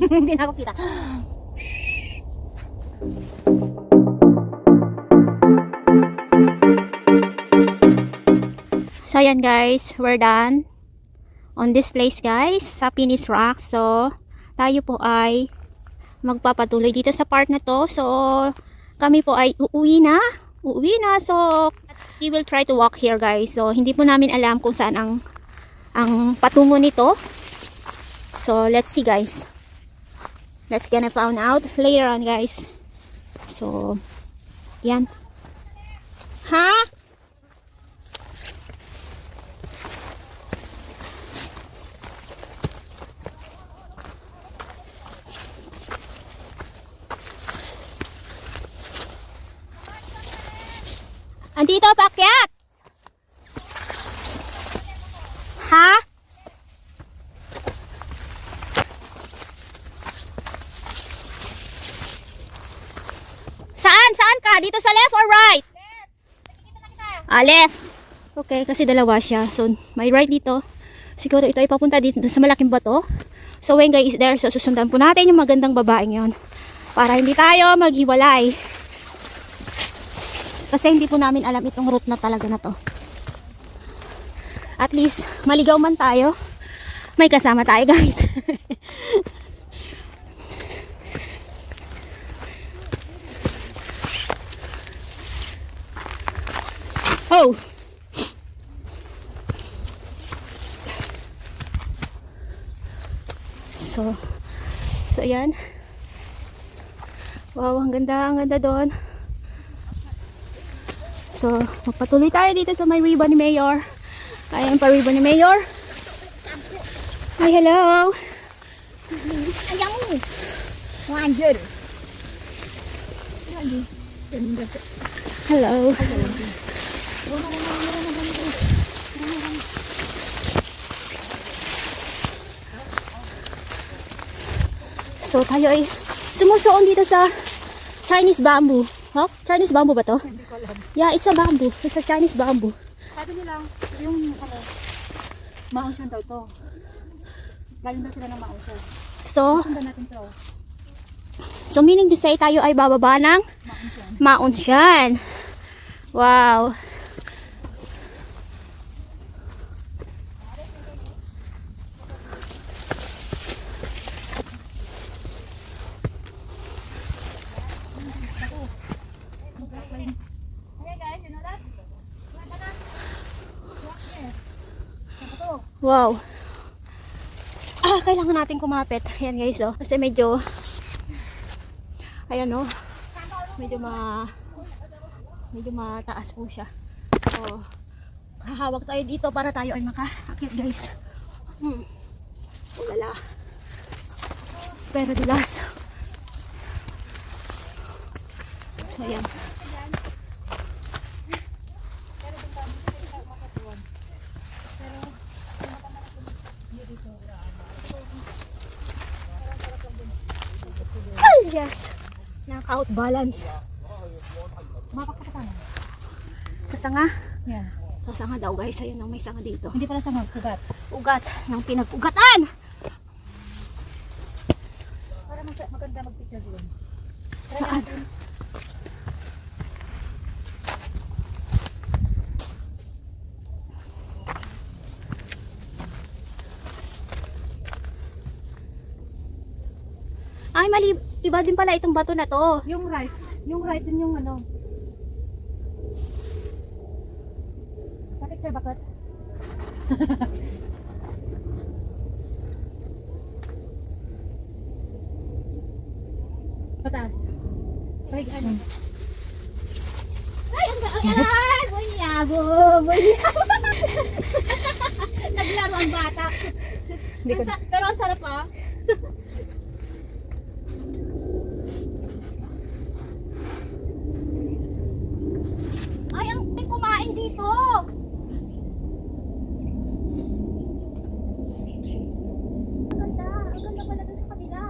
Hindi na ako kita. So yan guys, we're done on this place guys, sa Pinis Rock. So tayo po ay magpapatuloy dito sa part na to. So kami po ay uuwi na. So we will try to walk here guys. So hindi po namin alam kung saan ang patungo nito. So let's see guys. Let's gonna find out later on guys. So yan. Ha? Andito, paakyat! Ha? Saan ka? Dito sa left or right? Left. Nakikita na kita. Left. Okay, kasi dalawa siya. So, may right dito. Siguro ito ay papunta dito sa malaking bato. So, when guys is there, so susundan po natin yung magandang babaeng yon para hindi tayo maghiwalay. Kasi hindi po namin alam itong route na talaga na to. At least, maligaw man tayo, may kasama tayo guys. Oh! So ayan. Wow, ang ganda doon. So, magpatuloy tayo dito sa may ribbon ni Mayor. Ayan pa ribbon ni Mayor. Hi, hello. Ayaw mo. 100. Hello. So, tayo ay sumusuon dito sa Chinese bamboo. Huh? Chinese bamboo ba to? Yeah, it's a bamboo. It's a Chinese bamboo. Sabi nila, yung Maocean daw to. Galing daw sila ng Maocean. So, Sundan natin to. so meaning to say tayo ay bababa ng Maocean. Wow. Hey guys, you know that? Wow. Kailangan natin kumapit. Ayan guys, oh. Kasi medyo ayan, oh. Medyo mataas po siya. So, hahawak tayo dito para tayo ay makaakit guys. Ulala. Pero dulas. So, ayan. Yes. Nakaka-outbalance. Makakapasama. Sa sanga. Yan. Sa sanga daw guys. Ayun, may sanga dito. Hindi pala sama, kugat. Ugat ng pinag-ugatan. Para maganda mag-picture doon. Saan? Ay, mali. Iba din pala itong bato na to. Yung right din yung ano. Pa-picture bakit? Pataas. Pahig ano? Ay, ang bunyabo. Naglaro ang bata. Pero ang sarap ah. Ay, ang kumain dito. Ang ganda pala dun sa kabila.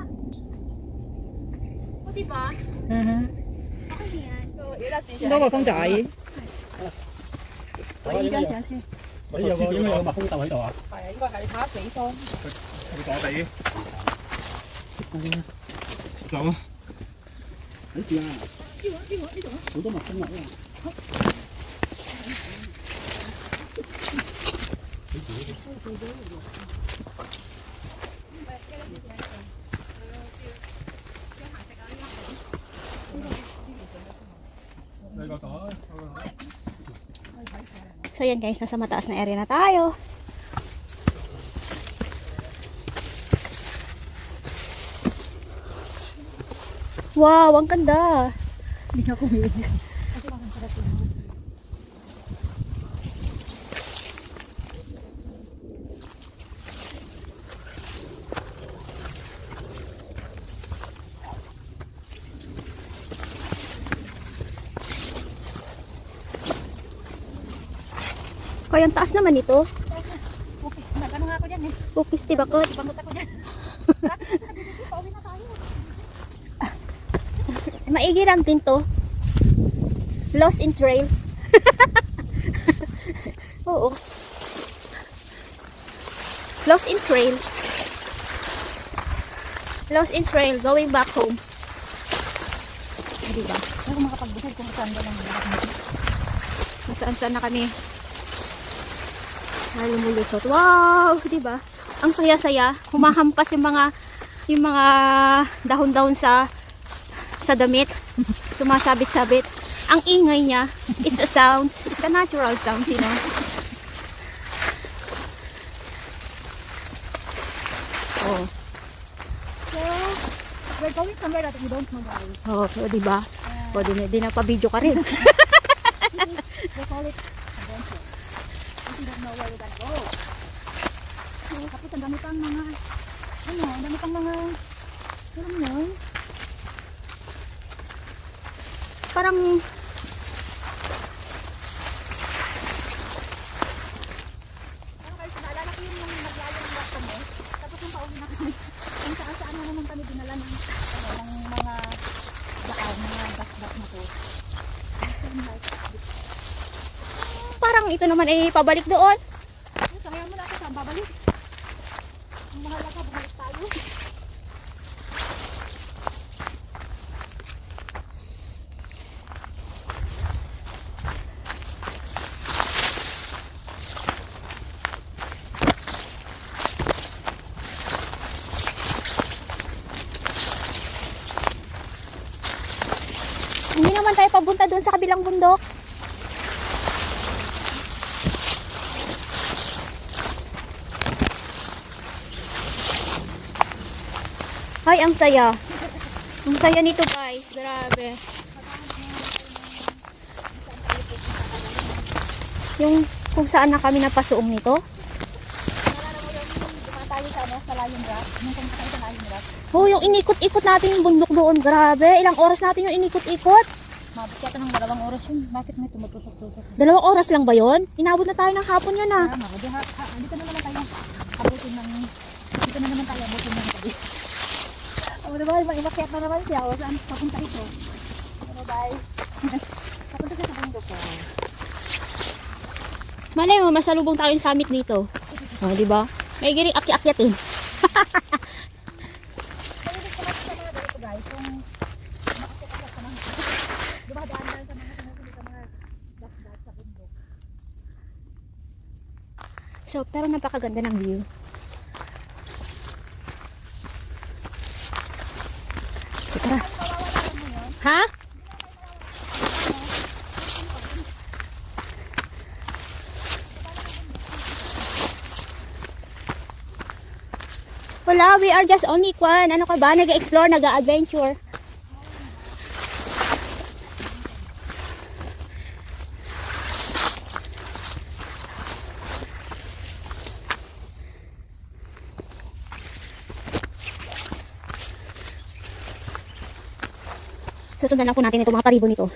O, diba? Okay na yan. 多個公仔。我依家上先。嗰啲有個應該有個蜜蜂竇喺度啊！係啊，應該係你睇下幾多。佢躲地。走啊！睇住啊！好多蜜蜂啊！So yan guys, nasa mataas na area na tayo. Wow, ang ganda. Hindi niya kumili. Kaya ang taas naman ito. Okay, nag-ano nga ako dyan eh. Bukis, diba ko? Bangot ako dyan. Pauwi na tayo. Maigi lang din to. Lost in trail. Oo. Lost in trail. Lost in trail. Going back home. Diba? Ako makapagbusid kung saan ba lang. Saan na kami. Lumulusot. Wow! Diba? Ang saya-saya. Humahampas yung mga dahon-dahon sa damit. Sumasabit-sabit. Ang ingay niya. It's a sounds. It's a natural sound, you know. Oh. So, we're going somewhere that we don't know guys. Oh, so, diba? O, di na pa-video ka rin. They call it adventure. We don't know where we're gonna go. So, tapos ang dami pang mga, ang dami pang mga, alam mo yun? Parang, Parang kayo, naalala ko yung naglayang rock kami. Tapos yung pauwi na kami. Kung saan-saan na naman kami dinala ng mga daan, mga dak-dak na to. parang ito naman ay pabalik doon. Kaya mo na ako saan babalik. Ang mahalaga, bumalik tayo. Hindi naman tayo papunta doon sa kabilang bundok. Ay, ang saya. Ang saya nito guys. Grabe. Yung kung saan na kami napasuong nito. Naalala mo yung tayo sa Lion Rock? Yung kung saan sa Lion Rock? Oh, yung inikot-ikot natin yung bundok doon. Grabe. Ilang oras natin yung inikot-ikot. Mabot yata ng 2 oras yun. Bakit may tumutusok-tusok? 2 oras lang ba yon? Inabot na tayo ng hapon yun ah. Tama. Dito na naman tayo abutin ng... Dito na naman tayo abutin ng gabi. O diba, imakyat na naman siya. O saan papunta ito? Ano guys? Papunta siya sa bundok ko. Malay mo, masalubong tayo yung summit dito. Oh, di ba? May giring aki-akyatin. Pwede ko natin sa mga ganito guys. Kung makakita sa mga... Dumadaan-daan sa mga sinusunod sa mga das-das sa bundok. So, pero napakaganda ng view. So, tara. Ha? Wala, we are just only ano ka ba? Nag-explore, nag-adventure. Susundan lang po natin itong mga paribo nito.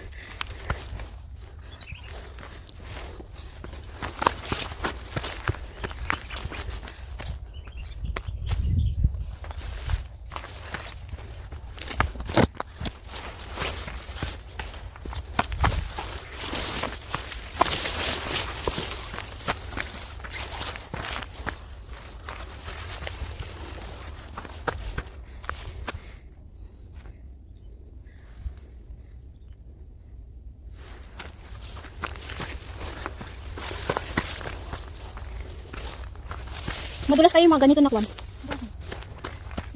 Madulas kayo yung mga ganito na kwan.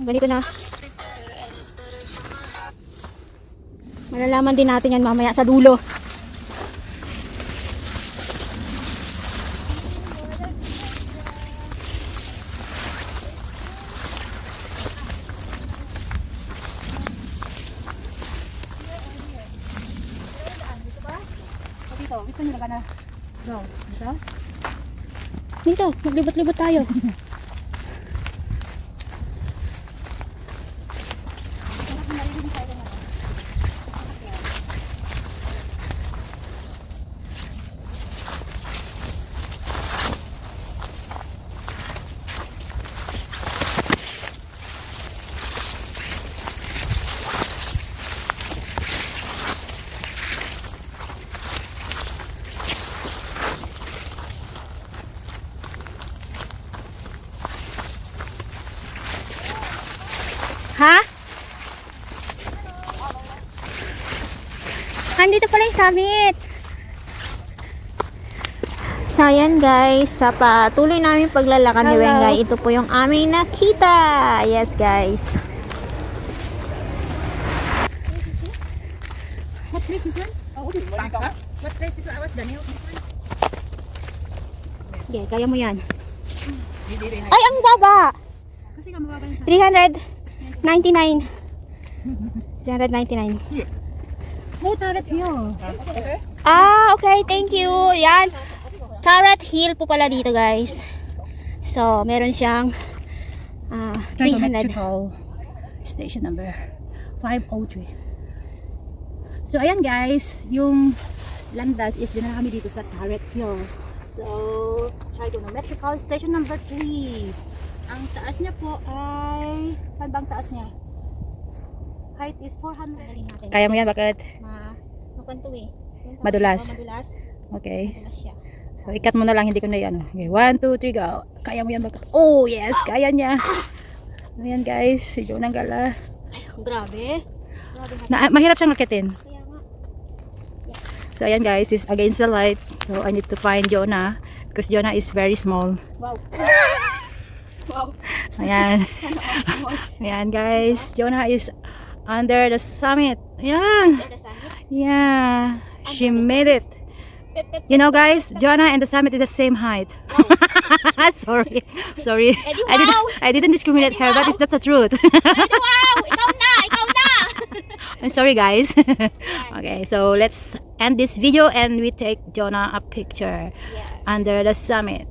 Ganito na. Malalaman din natin yan mamaya sa dulo. Dito, gusto nyo na go. Dito? Dito, maglibot-libot tayo. Ha? Andito pala yung summit. So, ayan guys. Sa patuloy namin paglalakad ni Wengay, ito po yung aming nakita. Yes guys. What place this one? Oh, what place this one? I was Daniel. Okay, kaya mo yan. Ay, ang baba! Kasi nga mababa yung 399. 399. Oh, turret hill. Ah, okay. Thank you. Yan. Turret Hill po pala dito, guys. So, meron siyang 300. Trigonometrical station number 503. So, ayan guys, yung landas is dinala kami dito sa Turret Hill. So, trigonometrical station number 3. Ang taas niya po ay, saan bang taas niya? Height is 400. Kaya mo yan, bakit? Makanto eh. Madulas. Madulas. Okay. Madulas siya. So, ikat mo na lang, hindi ko na yan. Okay, 1, 2, 3, go. Kaya mo yan, bakit? Oh, yes, kaya niya. Ayan guys, si Jonah Gala. Ay, grabe. Grabe Mahirap siyang akitin. Kaya nga. Yes. So, ayan guys, is against the light. So, I need to find Jonah because Jonah is very small. Wow. Wow. Ayan. Ayan guys, Jonah is under the summit. Ayan. There the summit. Yeah. She made it. You know guys, Jonah and the summit is the same height. Sorry. Sorry. Eddie, wow. I didn't discriminate her, but it's not the truth. Wow! Ikaw na! Ikaw na! I'm sorry guys. Okay, so let's end this video and we take Jonah a picture Yeah. under the summit.